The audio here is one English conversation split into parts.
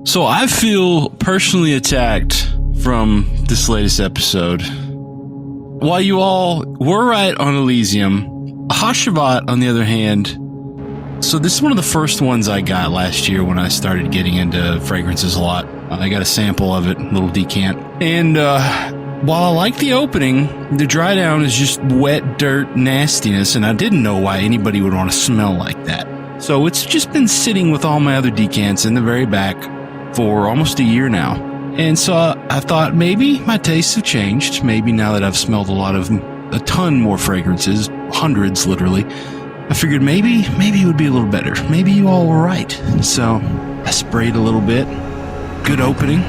So I feel personally attacked from this latest episode. While you all were right on Elysium, Hacivat, on the other hand, so this is one of the first ones I got last year when I started getting into fragrances a lot. I got a sample of it, a little decant. And while I like the opening, the dry down is just wet dirt nastiness, and I didn't know why anybody would want to smell like that. So it's just been sitting with all my other decants in the very back for almost a year now. And so I thought maybe my tastes have changed. Maybe now that I've smelled a ton more fragrances, hundreds literally, I figured maybe it would be a little better. Maybe you all were right. So I sprayed a little bit. Good opening.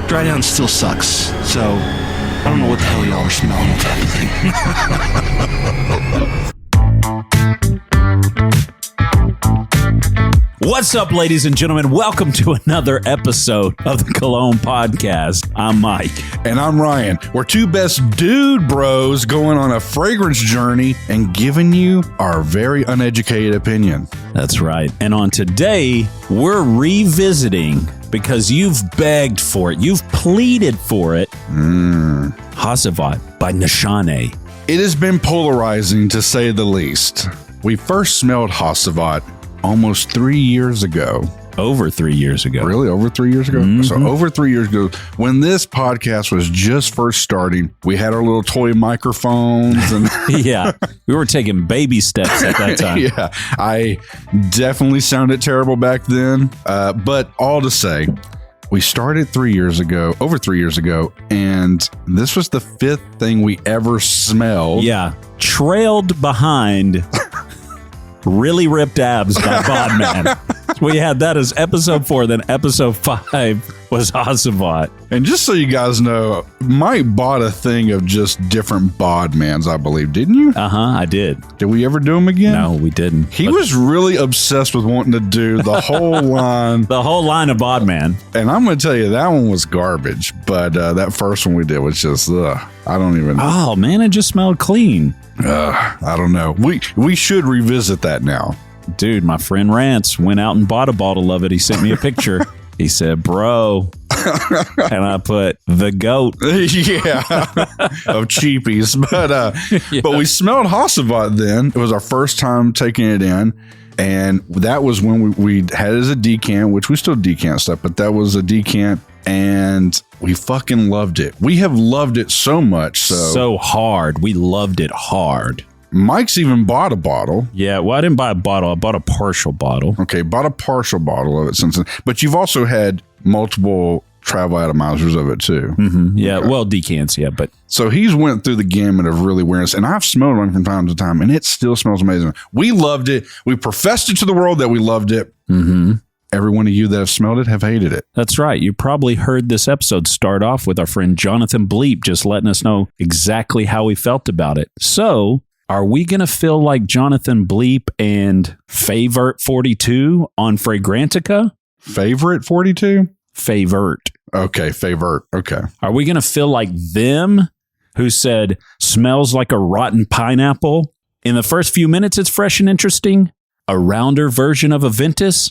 Dry down still sucks. So I don't know what the hell y'all are smelling with that thing. What's up, ladies and gentlemen? Welcome to another episode of the Cologne podcast. I'm Mike. And I'm Ryan. We're two best dude bros going on a fragrance journey and giving you our very uneducated opinion. That's right. And on today, we're revisiting, because you've begged for it, you've pleaded for it, Hacivat by Nishane. It has been polarizing, to say the least. We first smelled Hacivat almost 3 years ago. Over 3 years ago. Really? Over 3 years ago? Mm-hmm. So over 3 years ago, when this podcast was just first starting, we had our little toy microphones. And yeah, we were taking baby steps at that time. Yeah, I definitely sounded terrible back then. But all to say, we started over 3 years ago, and this was the fifth thing we ever smelled. Yeah, trailed behind Really Ripped Abs by Bodman. We had that as episode 4, then episode 5 was Hacivat. And just so you guys know, Mike bought a thing of just different Bodmans, I believe, didn't you? I did. Did we ever do them again? No, we didn't. He was really obsessed with wanting to do the whole line. The whole line of Bodman. And I'm going to tell you, that one was garbage. But that first one we did was just, I don't even know. Oh, man, it just smelled clean. I don't know. We should revisit that now. Dude, my friend Rance went out and bought a bottle of it. He sent me a picture. He said, bro. And I put the goat. Yeah. Of cheapies. But we smelled Hacivat then. It was our first time taking it in. And that was when we had it as a decant, which we still decant stuff, but that was a decant. And we fucking loved it. We have loved it so much. So hard. We loved it hard. Mike's even bought a bottle. Yeah, well, I didn't buy a bottle. I bought a partial bottle. Okay, bought a partial bottle of it since then. But you've also had multiple travel atomizers of it too. Mm-hmm. Yeah, okay. Well, decants, yeah. But so he's went through the gamut of really weirdness, and I've smelled one from time to time, and it still smells amazing. We loved it. We professed it to the world that we loved it. Mm-hmm. Every one of you that have smelled it have hated it. That's right. You probably heard this episode start off with our friend Jonathan Bleep just letting us know exactly how he felt about it. So, are we going to feel like Jonathan Bleep and Favorite 42 on Fragrantica? Favorite 42? Favorite. Okay, Favorite. Okay. Are we going to feel like them who said, smells like a rotten pineapple? In the first few minutes, it's fresh and interesting. A rounder version of a Ventus,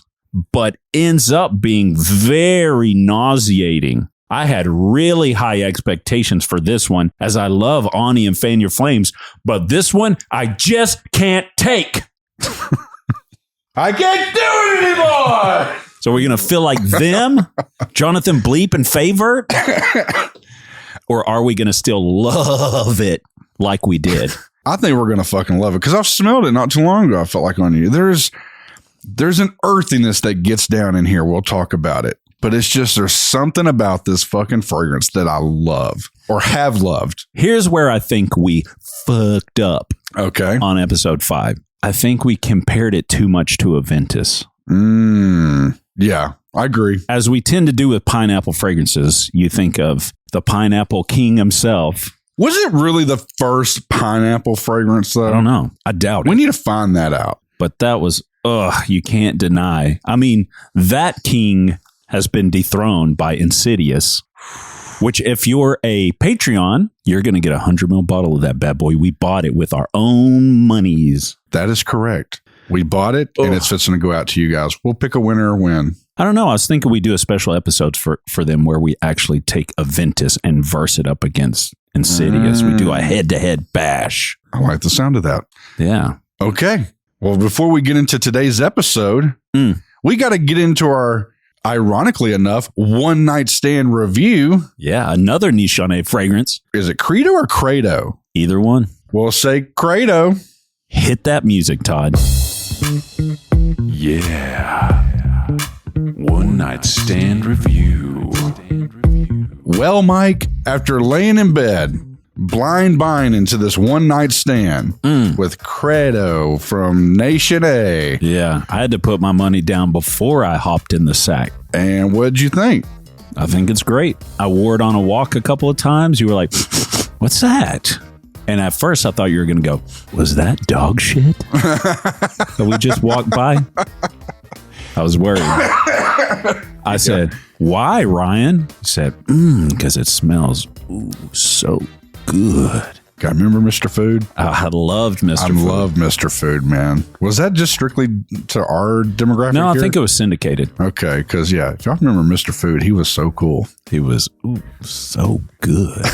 but ends up being very nauseating. I had really high expectations for this one, as I love Ani and Fan Your Flames, but this one I just can't take. I can't do it anymore! So we're going to feel like them, Jonathan Bleep and Favorite? Or are we going to still love it like we did? I think we're going to fucking love it, because I've smelled it not too long ago. I felt like on you. There's an earthiness that gets down in here. We'll talk about it. But it's just, there's something about this fucking fragrance that I love or have loved. Here's where I think we fucked up. Okay. On episode 5. I think we compared it too much to a Ventus. Yeah, I agree. As we tend to do with pineapple fragrances, you think of the pineapple king himself. Was it really the first pineapple fragrance, though? I don't know. I doubt it. We need to find that out. But that was, you can't deny. I mean, that king has been dethroned by Insidious, which if you're a Patreon, you're going to get a 100 ml bottle of that bad boy. We bought it with our own monies. That is correct. We bought it, and it's fixing to go out to you guys. We'll pick a winner or win. I don't know. I was thinking we do a special episode for them where we actually take Aventus and verse it up against Insidious. We do a head-to-head bash. I like the sound of that. Yeah. Okay. Well, before we get into today's episode, we got to get into our, ironically enough, one night stand review. Yeah, another Nishane fragrance. Is it Credo or Credo? Either one. We'll say Credo. Hit that music, Todd. Yeah. One night stand review. Well, Myke, after laying in bed, blind buying into this one night stand with Credo from Nishane. Yeah, I had to put my money down before I hopped in the sack. And what'd you think? I think it's great. I wore it on a walk a couple of times. You were like, what's that? And at first I thought you were going to go, was that dog shit that we just walked by? I was worried. I said, why, Ryan? He said, because it smells so good. I remember Mr. Food. I loved Mr. Food. I love Mr. Food, man. Was that just strictly to our demographic? No, I here? think it was syndicated. Okay, because if y'all remember Mr. Food, he was so cool. He was so good.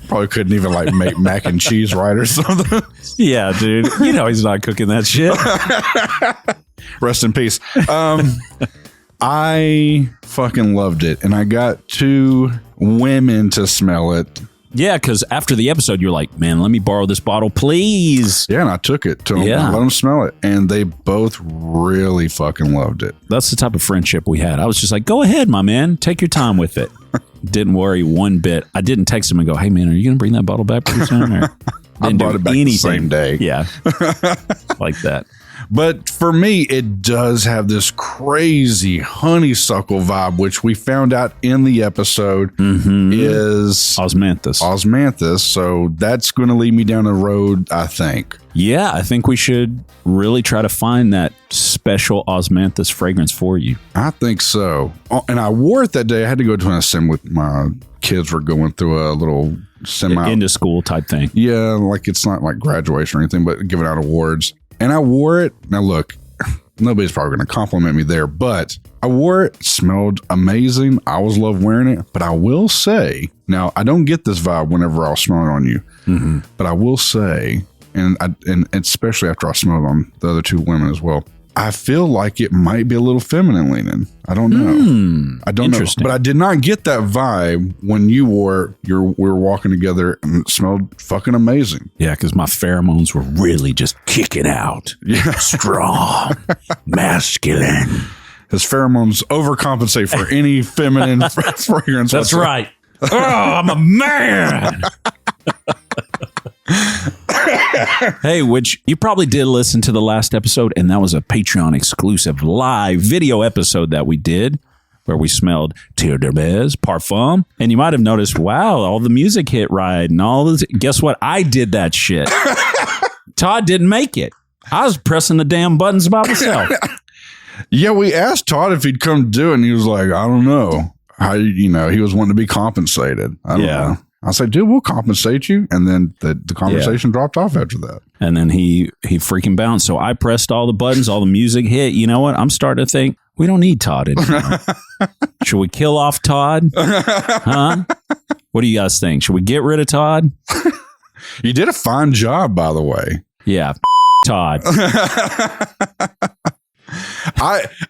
Probably couldn't even make mac and cheese right or something. Yeah, dude. You know he's not cooking that shit. Rest in peace. I fucking loved it, and I got 2 women to smell it. Yeah, because after the episode, you're like, man, let me borrow this bottle, please. Yeah, and I took it to them. Yeah. Let them smell it, and they both really fucking loved it. That's the type of friendship we had. I was just like, go ahead, my man. Take your time with it. Didn't worry one bit. I didn't text him and go, hey, man, are you going to bring that bottle back pretty soon? Or I brought it back the same day. Yeah, like that. But for me, it does have this crazy honeysuckle vibe, which we found out in the episode is osmanthus. So that's going to lead me down a road, I think. Yeah, I think we should really try to find that special osmanthus fragrance for you. I think so. Oh, and I wore it that day. I had to go to an assembly. My kids were going through a little into school type thing. Yeah, like it's not like graduation or anything, but giving out awards. And I wore it. Now, look, nobody's probably going to compliment me there, but I wore it. Smelled amazing. I always love wearing it. But I will say, now, I don't get this vibe whenever I'll smell it on you. But I will say, and especially after I smelled it on the other 2 women as well, I feel like it might be a little feminine leaning. I don't know. I don't know. But I did not get that vibe when you wore it. We were walking together and it smelled fucking amazing. Yeah, because my pheromones were really just kicking out. Yeah. Strong, masculine. His pheromones overcompensate for any feminine fragrance. That's right. Oh, I'm a man. Hey, which you probably did listen to the last episode, and that was a Patreon exclusive live video episode that we did where we smelled Terre d'Hermes parfum. And you might have noticed, wow, all the music hit right and all this. Guess what? I did that shit. Todd didn't make it. I was pressing the damn buttons by myself. Yeah, we asked Todd if he'd come do it, and he was like, I don't know. He was wanting to be compensated. I don't know. I said, dude, we'll compensate you. And then the conversation dropped off after that. And then he freaking bounced. So I pressed all the buttons, all the music hit. You know what? I'm starting to think we don't need Todd anymore. Should we kill off Todd? Huh? What do you guys think? Should we get rid of Todd? You did a fine job, by the way. Yeah. Todd.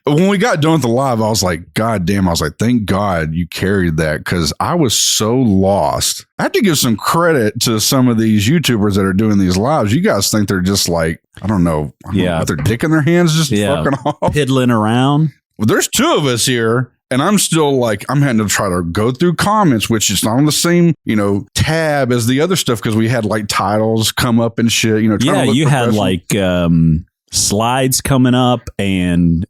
When we got done with the live, I was like, God damn. I was like, thank God you carried that, because I was so lost. I have to give some credit to some of these YouTubers that are doing these lives. You guys think they're just like, I don't know, with their dick in their hands, just fucking off. Piddling around. Well, there's 2 of us here. And I'm still like, I'm having to try to go through comments, which is not on the same, tab as the other stuff, because we had like titles come up and shit. Yeah, you had like slides coming up and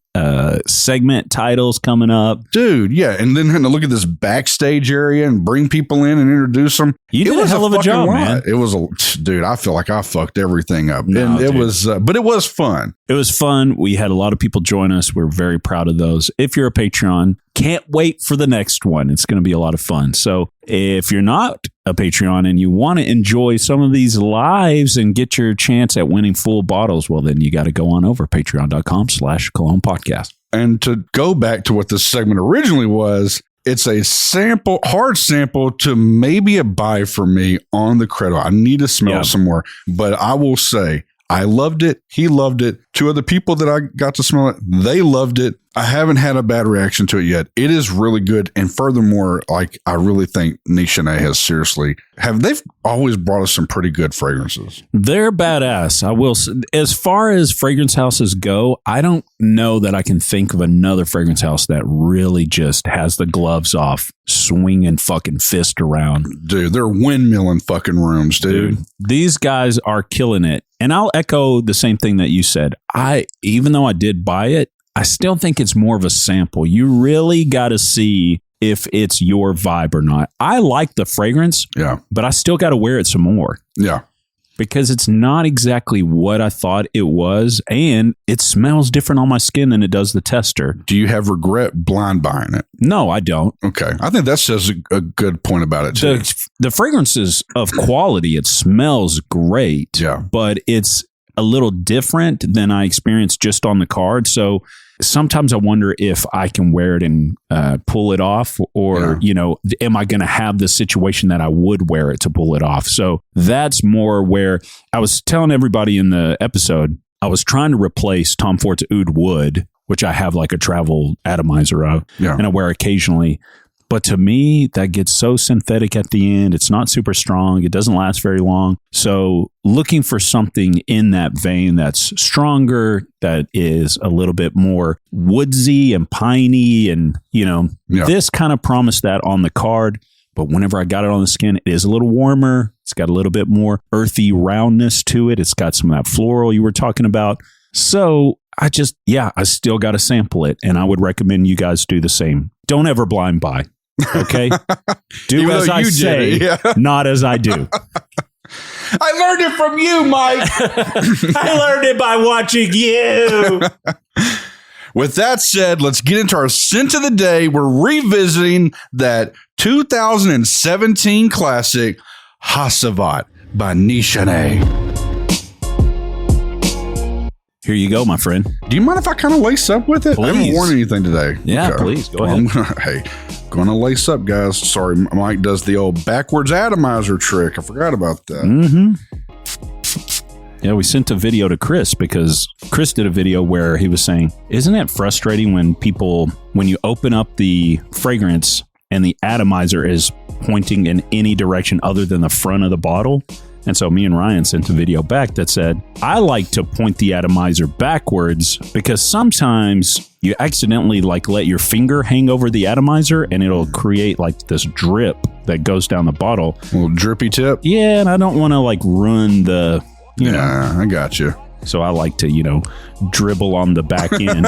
segment titles coming up. Dude, yeah. And then having to look at this backstage area and bring people in and introduce them. You did a hell of a job, man. It was dude, I feel like I fucked everything up. No, and it was, but it was fun. It was fun. We had a lot of people join us. We're very proud of those. If you're a Patreon, can't wait for the next one. It's going to be a lot of fun. So if you're not a Patreon and you want to enjoy some of these lives and get your chance at winning full bottles, well, then you got to go on over patreon.com/Cologne podcast. And to go back to what this segment originally was, it's a sample, hard sample to maybe a buy for me on the Credo. I need to smell it some more, but I will say I loved it. He loved it. Two other people that I got to smell it, they loved it. I haven't had a bad reaction to it yet. It is really good. And furthermore, like, I really think Nishane has they've always brought us some pretty good fragrances. They're badass. I will say, as far as fragrance houses go, I don't know that I can think of another fragrance house that really just has the gloves off, swinging fucking fist around. Dude, they're windmilling fucking rooms, dude. These guys are killing it. And I'll echo the same thing that you said. Even though I did buy it, I still think it's more of a sample. You really got to see if it's your vibe or not. I like the fragrance, but I still got to wear it some more. Yeah. Because it's not exactly what I thought it was, and it smells different on my skin than it does the tester. Do you have regret blind buying it? No, I don't. Okay. I think that says a good point about it, too. The fragrance is of quality. It smells great, but it's a little different than I experienced just on the card. So sometimes I wonder if I can wear it and pull it off, or, am I going to have the situation that I would wear it to pull it off? So that's more where I was telling everybody in the episode, I was trying to replace Tom Ford's Oud Wood, which I have like a travel atomizer of, and I wear occasionally. But to me, that gets so synthetic at the end. It's not super strong. It doesn't last very long. So looking for something in that vein that's stronger, that is a little bit more woodsy and piney. And, this kind of promised that on the card. But whenever I got it on the skin, it is a little warmer. It's got a little bit more earthy roundness to it. It's got some of that floral you were talking about. So I still got to sample it. And I would recommend you guys do the same. Don't ever blind buy. Okay? Do as I say, not as I do. I learned it from you, Myke. I learned it by watching you. With that said, let's get into our scent of the day. We're revisiting that 2017 classic, Hacivat by Nishane. Here you go, my friend. Do you mind if I kind of lace up with it? Please. I haven't worn anything today. Yeah, okay. Please. Go ahead. Going to lace up, guys. Sorry, Myke does the old backwards atomizer trick. I forgot about that. Mm-hmm. Yeah, we sent a video to Chris because Chris did a video where he was saying, isn't it frustrating when you open up the fragrance and the atomizer is pointing in any direction other than the front of the bottle? And so me and Ryan sent a video back that said, I like to point the atomizer backwards because sometimes you accidentally let your finger hang over the atomizer and it'll create like this drip that goes down the bottle. A little drippy tip. Yeah, and I don't want to ruin the, you know. I got you. So I like to, dribble on the back end.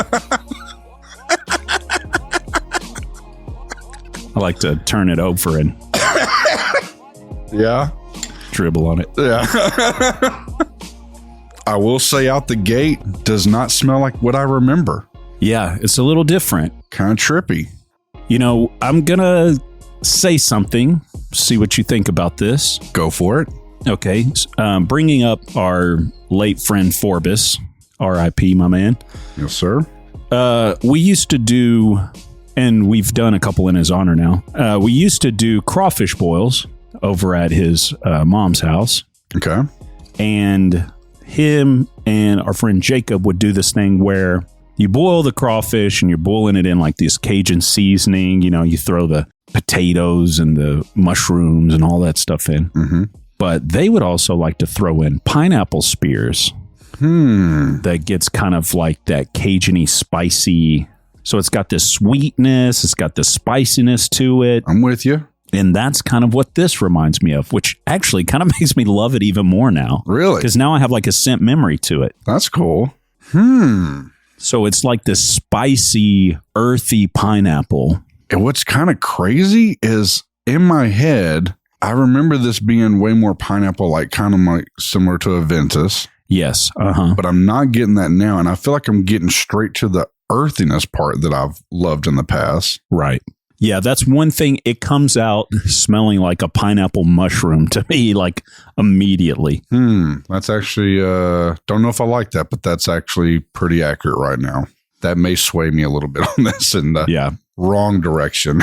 I like to turn it over and dribble on it. Yeah. I will say out the gate, does not smell like what I remember. Yeah, it's a little different. Kind of trippy. I'm going to say something, see what you think about this. Go for it. Okay. Bringing up our late friend Forbes, R.I.P., my man. Yes, sir. We used to do, and we've done a couple in his honor now. We used to do crawfish boils over at his mom's house. Okay. And him and our friend Jacob would do this thing where you boil the crawfish and you're boiling it in like this Cajun seasoning. You throw the potatoes and the mushrooms and all that stuff in. Mm-hmm. But they would also like to throw in pineapple spears. That gets kind of like that Cajun-y, spicy. So it's got this sweetness. It's got this spiciness to it. I'm with you. And that's kind of what this reminds me of, which actually kind of makes me love it even more now. Really? Because now I have like a scent memory to it. That's cool. So it's like this spicy, earthy pineapple. And what's kind of crazy is in my head, I remember this being way more pineapple, like kind of like similar to a Ventus. Yes. But I'm not getting that now. And I feel like I'm getting straight to the earthiness part that I've loved in the past. Right. Yeah, that's one thing. It comes out smelling like a pineapple mushroom to me, like immediately. That's actually, don't know if I like that, but that's actually pretty accurate right now. That may sway me a little bit on this in the wrong direction.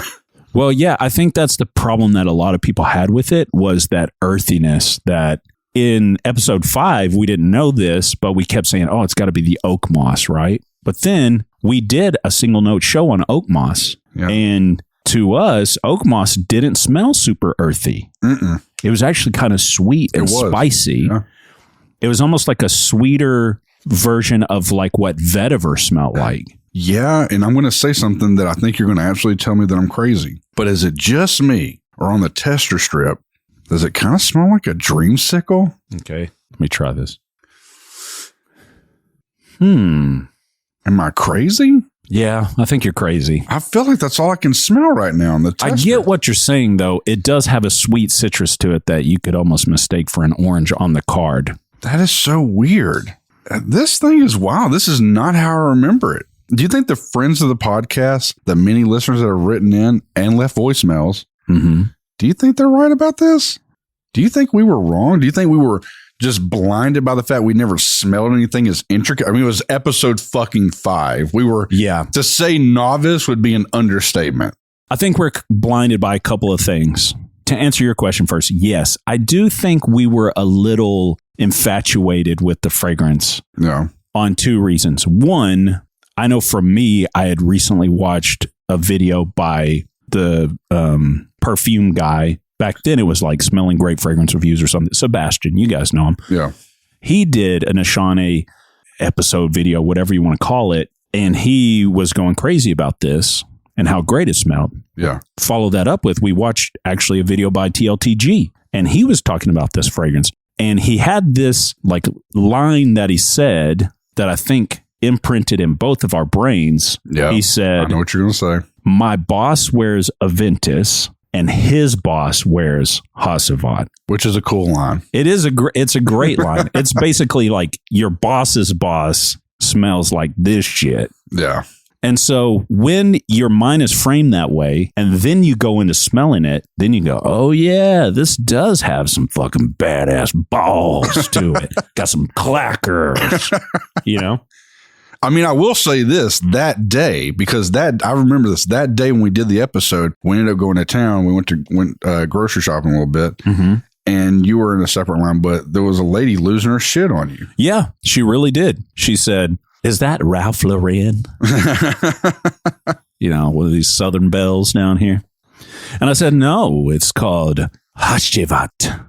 Well, yeah, I think that's the problem that a lot of people had with it was that earthiness that in episode 5, we didn't know this, but we kept saying, oh, it's got to be the oak moss, right? But then we did a single note show on oak moss. Yeah. And to us, oak moss didn't smell super earthy. Mm-mm. It was actually kind of sweet and spicy. Yeah. It was almost like a sweeter version of like what vetiver smelled like. Yeah, and I'm going to say something that I think you're going to absolutely tell me that I'm crazy. But is it just me, or on the tester strip, does it kind of smell like a dreamsicle? Okay, let me try this. Am I crazy? Yeah, I think you're crazy. I feel like that's all I can smell right now on the tester. I get what you're saying, though. It does have a sweet citrus to it that you could almost mistake for an orange on the card. That is so weird. This thing is, wow, this is not how I remember it. Do you think the friends of the podcast, the many listeners that have written in and left voicemails, do you think they're right about this? Do you think we were wrong? Do you think we were just blinded by the fact we never smelled anything as intricate? I mean, it was episode fucking 5. We were, to say novice would be an understatement. I think we're blinded by a couple of things. To answer your question first, yes, I do think we were a little infatuated with the fragrance on 2 reasons. One, I know for me, I had recently watched a video by the perfume guy. Back then, it was like Smelling Great Fragrance Reviews or something. Sebastian, you guys know him. Yeah. He did a Nishane episode video, whatever you want to call it, and he was going crazy about this and how great it smelled. Yeah. Follow that up with, we watched actually a video by TLTG, and he was talking about this fragrance. And he had this like line that he said that I think imprinted in both of our brains. Yeah. He said, I know what you're going to say. My boss wears Aventus and his boss wears Hacivat. Which is a cool line. It is it's a great line. It's basically like your boss's boss smells like this shit. Yeah. And so when your mind is framed that way and then you go into smelling it, then you go, oh yeah, this does have some fucking badass balls to it. Got some clackers, you know? I mean, I will say this, that day, because I remember this, that day when we did the episode, we ended up going to town. We went grocery shopping a little bit, and you were in a separate line, but there was a lady losing her shit on you. Yeah, she really did. She said, is that Ralph Lauren? You know, one of these Southern belles down here. And I said, no, it's called Hacivat.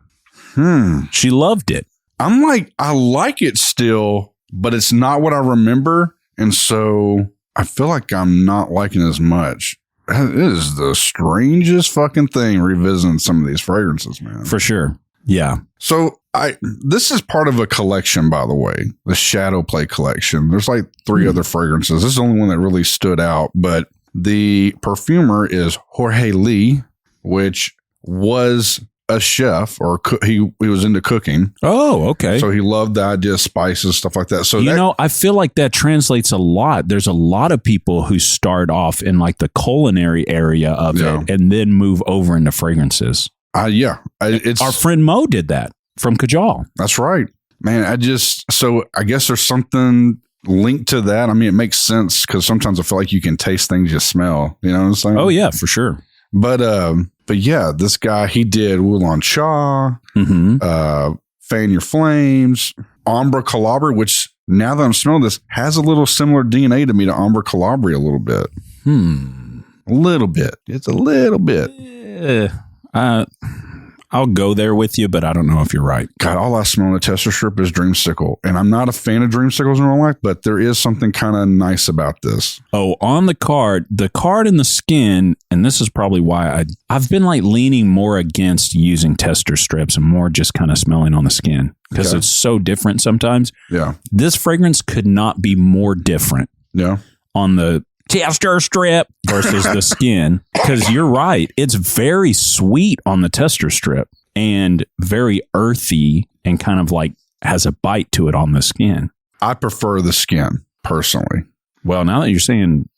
She loved it. I'm like, I like it still, but it's not what I remember. And so I feel like I'm not liking it as much. It is the strangest fucking thing revisiting some of these fragrances, man. For sure. Yeah. So this is part of a collection, by the way, the Shadow Play collection. There's like 3 other fragrances. This is the only one that really stood out, but the perfumer is Jorge Lee, which was a chef, or he was into cooking. Oh, okay. So he loved the idea of spices, stuff like that. So I feel like that translates a lot. There's a lot of people who start off in like the culinary area of it and then move over into fragrances. It's our friend Mo did that from Kajal. That's right, man. So I guess there's something linked to that. I mean, it makes sense because sometimes I feel like you can taste things you smell. You know what I'm saying? Oh yeah, for sure. But yeah, this guy, he did Wulon Cha, Fan Your Flames, Ombre Calabria, which now that I'm smelling this has a little similar DNA to me to Ombre Calabria a little bit. A little bit. It's a little bit. I'll go there with you, but I don't know if you're right. God, all I smell in the tester strip is Dreamsicle. And I'm not a fan of Dreamsicles in real life, but there is something kind of nice about this. Oh, on the card and the skin, and this is probably why I've been like leaning more against using tester strips and more just kind of smelling on the skin because it's so different sometimes. Yeah. This fragrance could not be more different. Yeah. On the tester strip versus the skin, because you're right, it's very sweet on the tester strip and very earthy and kind of like has a bite to it on the skin. I prefer the skin personally. Well, now that you're saying,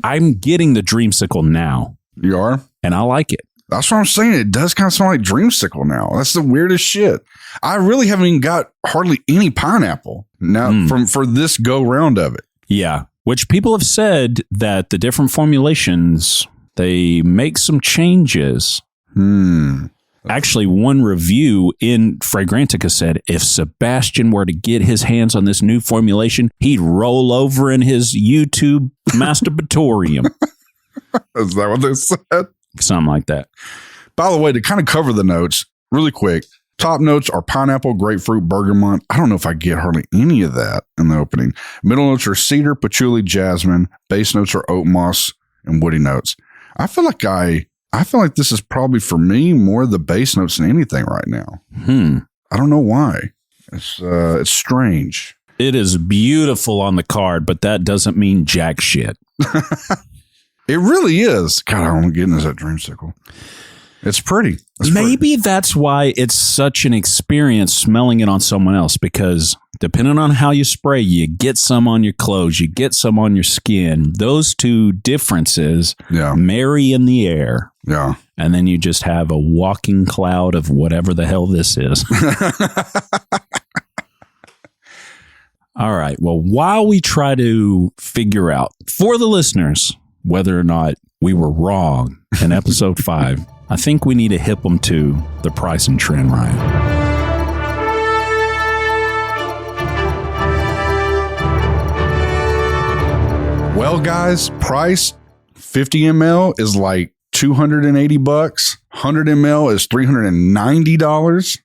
I'm getting the dreamsicle now. You are? And I like it. That's what I'm saying. It does kind of sound like dreamsicle now. That's the weirdest shit. I really haven't even got hardly any pineapple now for this go round of it. Yeah. Which people have said that the different formulations, they make some changes. Actually, one review in Fragrantica said if Sebastian were to get his hands on this new formulation, he'd roll over in his YouTube masturbatorium. Is that what they said? Something like that. By the way, to kind of cover the notes really quick, top notes are pineapple, grapefruit, bergamot. I don't know if I get hardly any of that in the opening. Middle notes are cedar, patchouli, jasmine. Base notes are oat moss and woody notes. I feel like this is probably for me more the base notes than anything right now. I don't know why. It's strange. It is beautiful on the card, but that doesn't mean jack shit. It really is. God, I want to get into that dreamsicle. It's pretty. Maybe that's why it's such an experience smelling it on someone else, because depending on how you spray, you get some on your clothes, you get some on your skin. Those two differences marry in the air. Yeah. And then you just have a walking cloud of whatever the hell this is. All right. Well, while we try to figure out for the listeners whether or not we were wrong in episode 5, I think we need to hip them to the price and trend, Ryan. Well, guys, price 50 ml is like $280. 100 ml is $390.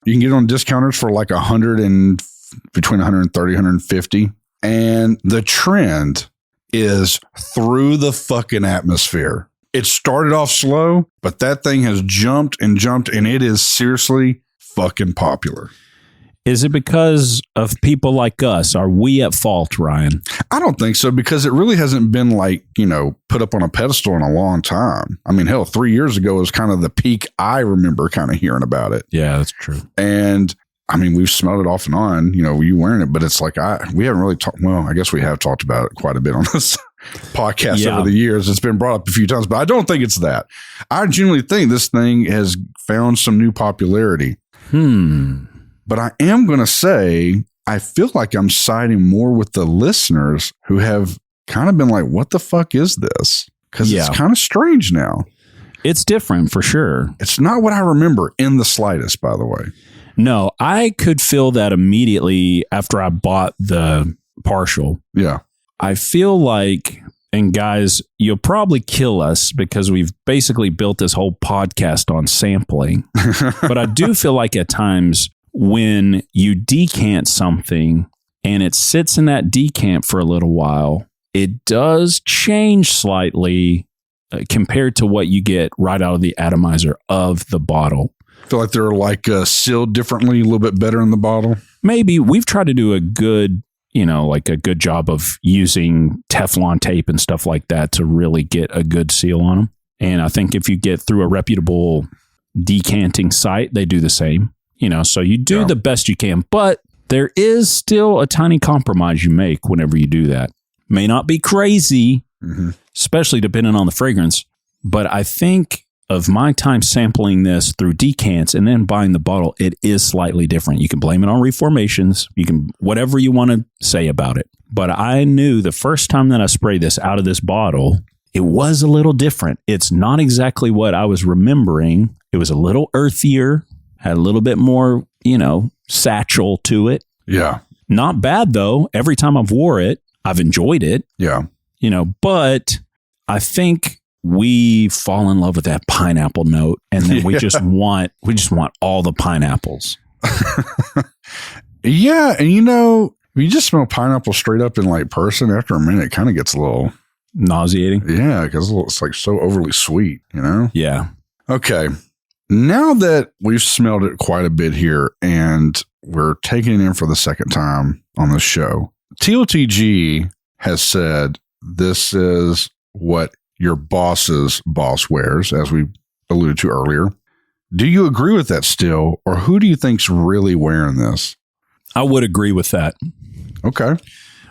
You can get it on discounters for like between 130, 150. And the trend is through the fucking atmosphere. It started off slow, but that thing has jumped, and it is seriously fucking popular. Is it because of people like us? Are we at fault, Ryan? I don't think so, because it really hasn't been put up on a pedestal in a long time. I mean, hell, 3 years ago was kind of the peak I remember kind of hearing about it. Yeah, that's true. And I mean, we've smelled it off and on, you wearing it, but it's like, we haven't really talked. Well, I guess we have talked about it quite a bit on this podcast over the years. It's been brought up a few times, but I don't think it's that. I genuinely think this thing has found some new popularity. But I am going to say, I feel like I'm siding more with the listeners who have kind of been like, what the fuck is this? Because it's kind of strange now. It's different for sure. It's not what I remember in the slightest, by the way. No, I could feel that immediately after I bought the partial. Yeah. I feel like, and guys, you'll probably kill us because we've basically built this whole podcast on sampling. But I do feel like at times when you decant something and it sits in that decant for a little while, it does change slightly compared to what you get right out of the atomizer of the bottle. Feel like they're like sealed differently, a little bit better in the bottle. Maybe we've tried to do a good job of using Teflon tape and stuff like that to really get a good seal on them. And I think if you get through a reputable decanting site, they do the same, so you do the best you can, but there is still a tiny compromise you make whenever you do that. May not be crazy, especially depending on the fragrance, but I think of my time sampling this through decants and then buying the bottle, it is slightly different. You can blame it on reformations. You can, whatever you want to say about it. But I knew the first time that I sprayed this out of this bottle, it was a little different. It's not exactly what I was remembering. It was a little earthier, had a little bit more, satchel to it. Yeah. Not bad though. Every time I've wore it, I've enjoyed it. Yeah. But I think we fall in love with that pineapple note, and then we just want all the pineapples. Yeah, and if you just smell pineapple straight up in like person, after a minute, it kind of gets a little nauseating. Yeah, because it's like so overly sweet, Yeah. Okay, now that we've smelled it quite a bit here, and we're taking it in for the second time on the show, TLTG has said this is what your boss's boss wears, as we alluded to earlier. Do you agree with that still, or who do you think's really wearing this? I would agree with that. Okay.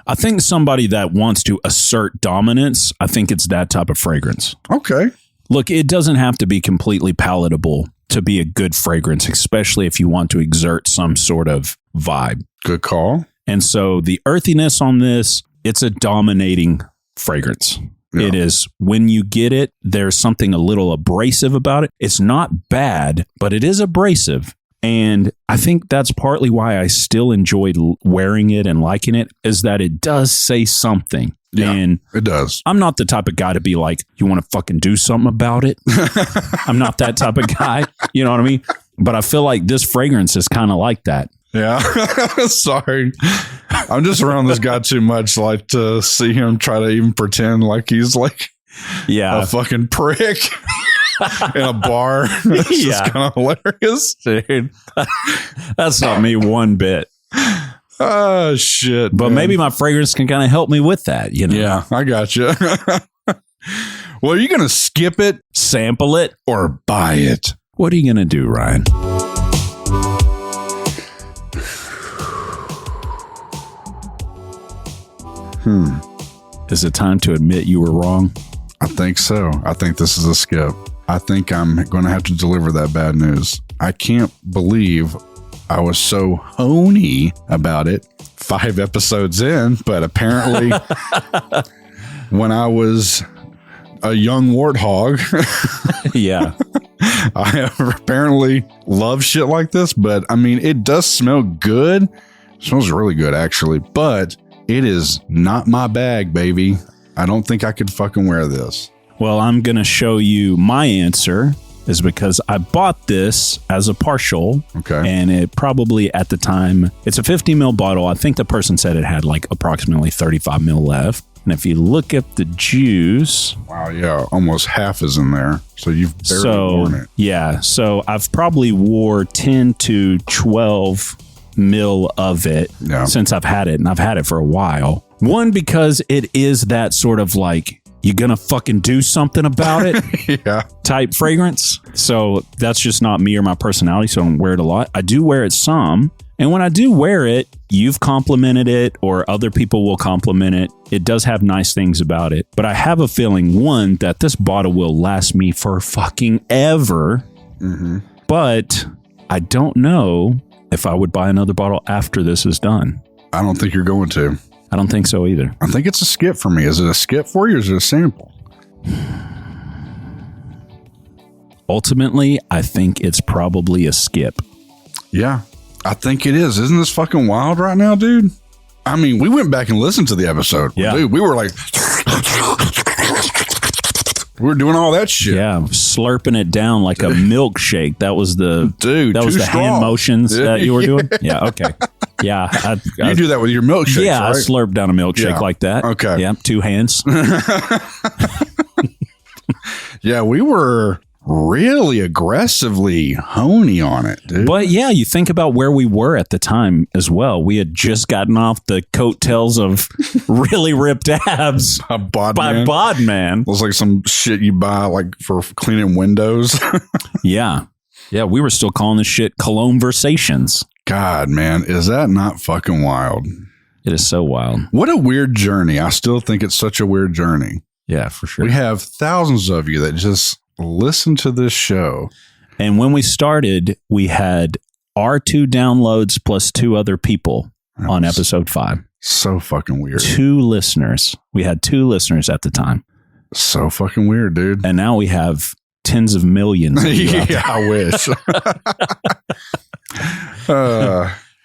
I think somebody that wants to assert dominance, I think it's that type of fragrance. Okay. Look, it doesn't have to be completely palatable to be a good fragrance, especially if you want to exert some sort of vibe. Good call. And so the earthiness on this, it's a dominating fragrance. Yeah. It is. When you get it, there's something a little abrasive about it. It's not bad, but it is abrasive. And I think that's partly why I still enjoyed wearing it and liking it, is that it does say something. Yeah, and it does. I'm not the type of guy to be like, you want to fucking do something about it? I'm not that type of guy. You know what I mean? But I feel like this fragrance is kind of like that. Yeah. Sorry. I'm just around this guy too much like to see him try to even pretend like he's like a fucking prick in a bar. It's just kind of hilarious. Dude, that's not me one bit. Oh, shit. But maybe my fragrance can kind of help me with that, you know? Yeah, I got you. Well, are you going to skip it, sample it, or buy it? What are you going to do, Ryan? Is it time to admit you were wrong? I think so. I think this is a skip. I think I'm going to have to deliver that bad news. I can't believe I was so honey about it 5 episodes in, but apparently when I was a young warthog, yeah, I apparently love shit like this. But I mean, it does smell good. It smells really good, actually, but it is not my bag, baby. I don't think I could fucking wear this. Well, I'm going to show you my answer is because I bought this as a partial. Okay. And it probably at the time, it's a 50 ml bottle. I think the person said it had like approximately 35 ml left. And if you look at the juice. Wow, yeah, almost half is in there. So you've barely worn it. Yeah. So I've probably wore 10 to 12 mil of it since I've had it. And I've had it for a while. One, because it is that sort of like, you gonna fucking do something about it type fragrance. So that's just not me or my personality. So I don't wear it a lot. I do wear it some. And when I do wear it, you've complimented it or other people will compliment it. It does have nice things about it. But I have a feeling, one, that this bottle will last me for fucking ever. Mm-hmm. But I don't know if I would buy another bottle after this is done. I don't think you're going to. I don't think so either. I think it's a skip for me. Is it a skip for you or is it a sample? Ultimately, I think it's probably a skip. Yeah, I think it is. Isn't this fucking wild right now, dude? I mean, we went back and listened to the episode. Yeah. Dude, we were like... we were doing all that shit. Yeah, slurping it down like a milkshake. That was the... Dude, that was the strong hand motions that you were doing? Yeah, okay. Yeah. You do that with your milkshake, yeah, right? I slurp down a milkshake like that. Okay. Yeah, 2 hands. Yeah, we were really aggressively honey on it, dude. But yeah, you think about where we were at the time as well. We had just gotten off the coattails of really ripped abs by Bodman. It was like some shit you buy like for cleaning windows. Yeah. Yeah, we were still calling this shit Cologne Versations. God, man, is that not fucking wild? It is so wild. What a weird journey. I still think it's such a weird journey. Yeah, for sure. We have thousands of you that just listen to this show. And when we started, we had our 2 downloads plus 2 other people on episode 5. So fucking weird. 2 listeners. We had 2 listeners at the time. So fucking weird, dude. And now we have tens of millions. Yeah, I wish.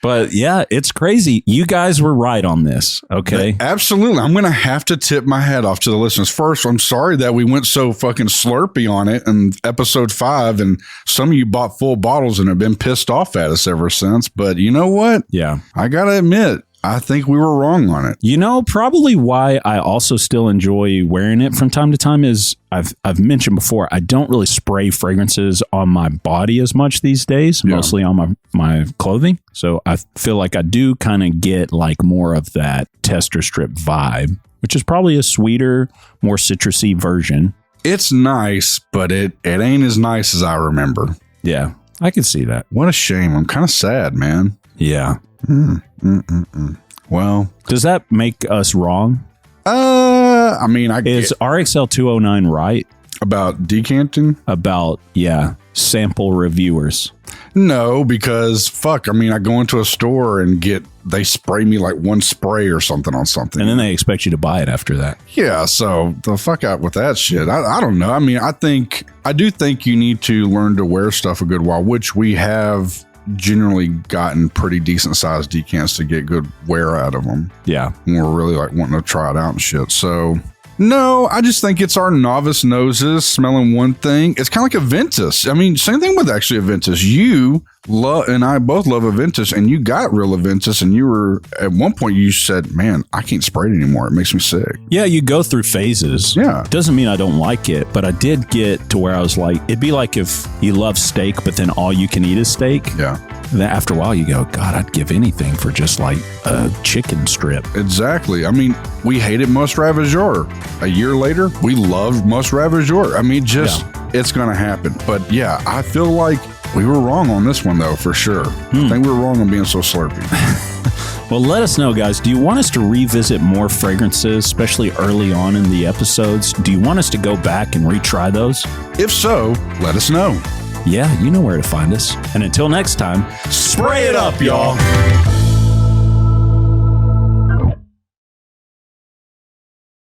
But yeah, it's crazy. You guys were right on this. Okay. Absolutely. I'm going to have to tip my hat off to the listeners. First, I'm sorry that we went so fucking slurpy on it in episode 5. And some of you bought full bottles and have been pissed off at us ever since. But you know what? Yeah. I got to admit, I think we were wrong on it. You know, probably why I also still enjoy wearing it from time to time is I've mentioned before, I don't really spray fragrances on my body as much these days, mostly on my clothing. So I feel like I do kind of get like more of that tester strip vibe, which is probably a sweeter, more citrusy version. It's nice, but it ain't as nice as I remember. Yeah, I can see that. What a shame. I'm kind of sad, man. Yeah. Well, Well, does that make us wrong? I mean, Is RXL 209 right about decanting? About, sample reviewers? No, because fuck, I mean, I go into a store and they spray me like one spray or something on something. And then they expect you to buy it after that. Yeah, so the fuck out with that shit. I don't know. I mean, I do think you need to learn to wear stuff a good while, which we have generally gotten pretty decent sized decants to get good wear out of them. Yeah. When we're really like wanting to try it out and shit. So no, I just think it's our novice noses smelling one thing. It's kind of like a Ventus. I mean, same thing with actually a Ventus. You and I both love a Ventus, and you got real Ventus, and you were at one point you said, "Man, I can't spray it anymore. It makes me sick." Yeah, you go through phases. Yeah, doesn't mean I don't like it, but I did get to where I was like, it'd be like if you love steak, but then all you can eat is steak. Yeah. And then after a while, you go, God, I'd give anything for just like a chicken strip. Exactly. I mean, we hated Most Ravageur. A year later, we loved Most Ravageur. I mean, it's going to happen. But yeah, I feel like we were wrong on this one, though, for sure. I think we were wrong on being so slurpy. Well, let us know, guys. Do you want us to revisit more fragrances, especially early on in the episodes? Do you want us to go back and retry those? If so, let us know. Yeah, you know where to find us. And until next time, spray it up, y'all.